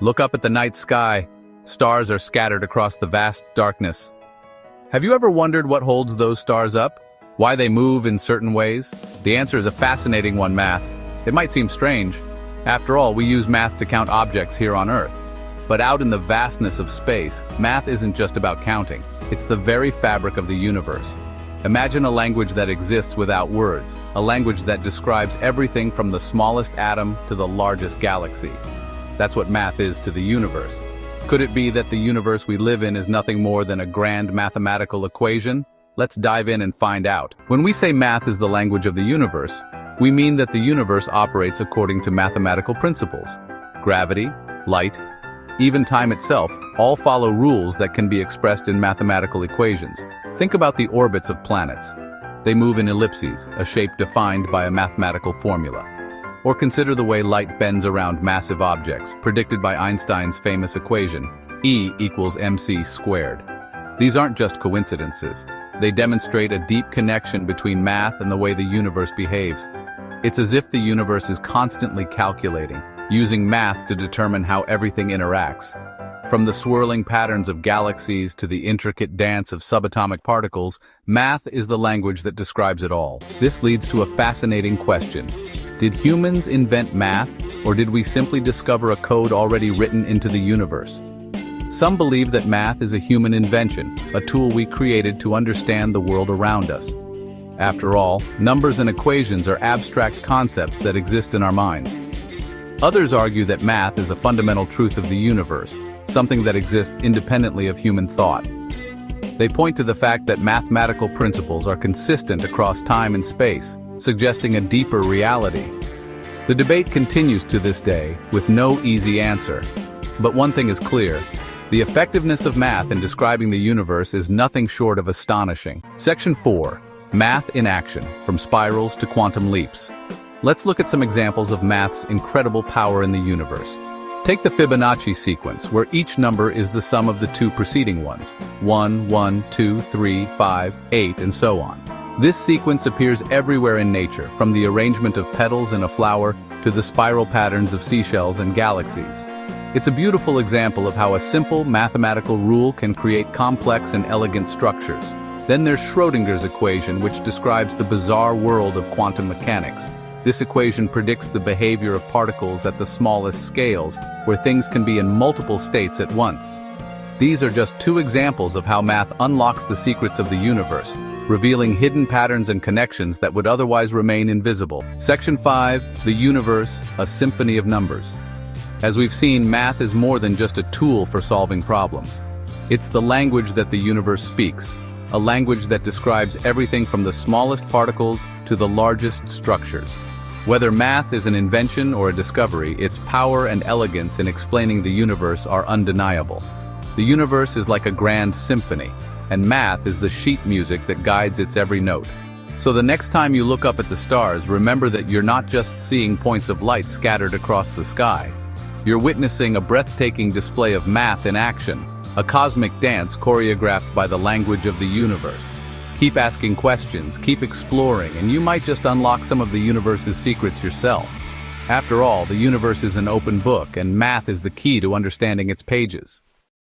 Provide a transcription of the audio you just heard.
Look up at the night sky. Stars are scattered across the vast darkness. Have you ever wondered what holds those stars up? Why they move in certain ways? The answer is a fascinating one: math. It might seem strange. After all, we use math to count objects here on Earth. But out in the vastness of space, math isn't just about counting. It's the very fabric of the universe. Imagine a language that exists without words, a language that describes everything from the smallest atom to the largest galaxy. That's what math is to the universe. Could it be that the universe we live in is nothing more than a grand mathematical equation? Let's dive in and find out. When we say math is the language of the universe, we mean that the universe operates according to mathematical principles. Gravity, light, even time itself, all follow rules that can be expressed in mathematical equations. Think about the orbits of planets. They move in ellipses, a shape defined by a mathematical formula. Or consider the way light bends around massive objects, predicted by Einstein's famous equation, E equals mc squared. These aren't just coincidences. They demonstrate a deep connection between math and the way the universe behaves. It's as if the universe is constantly calculating, using math to determine how everything interacts. From the swirling patterns of galaxies to the intricate dance of subatomic particles, math is the language that describes it all. This leads to a fascinating question. Did humans invent math, or did we simply discover a code already written into the universe? Some believe that math is a human invention, a tool we created to understand the world around us. After all, numbers and equations are abstract concepts that exist in our minds. Others argue that math is a fundamental truth of the universe, something that exists independently of human thought. They point to the fact that mathematical principles are consistent across time and space, suggesting a deeper reality. The debate continues to this day, with no easy answer. But one thing is clear: the effectiveness of math in describing the universe is nothing short of astonishing. Section 4. Math in action, from spirals to quantum leaps. Let's look at some examples of math's incredible power in the universe. Take the Fibonacci sequence, where each number is the sum of the two preceding ones: 1, 1, 2, 3, 5, 8, and so on. This sequence appears everywhere in nature, from the arrangement of petals in a flower to the spiral patterns of seashells and galaxies. It's a beautiful example of how a simple mathematical rule can create complex and elegant structures. Then there's Schrödinger's equation, which describes the bizarre world of quantum mechanics. This equation predicts the behavior of particles at the smallest scales, where things can be in multiple states at once. These are just two examples of how math unlocks the secrets of the universe, revealing hidden patterns and connections that would otherwise remain invisible. Section 5. The universe, a symphony of numbers. As we've seen, math is more than just a tool for solving problems. It's the language that the universe speaks, a language that describes everything from the smallest particles to the largest structures. Whether math is an invention or a discovery, its power and elegance in explaining the universe are undeniable. The universe is like a grand symphony, and math is the sheet music that guides its every note. So the next time you look up at the stars, remember that you're not just seeing points of light scattered across the sky. You're witnessing a breathtaking display of math in action, a cosmic dance choreographed by the language of the universe. Keep asking questions, keep exploring, and you might just unlock some of the universe's secrets yourself. After all, the universe is an open book, and math is the key to understanding its pages.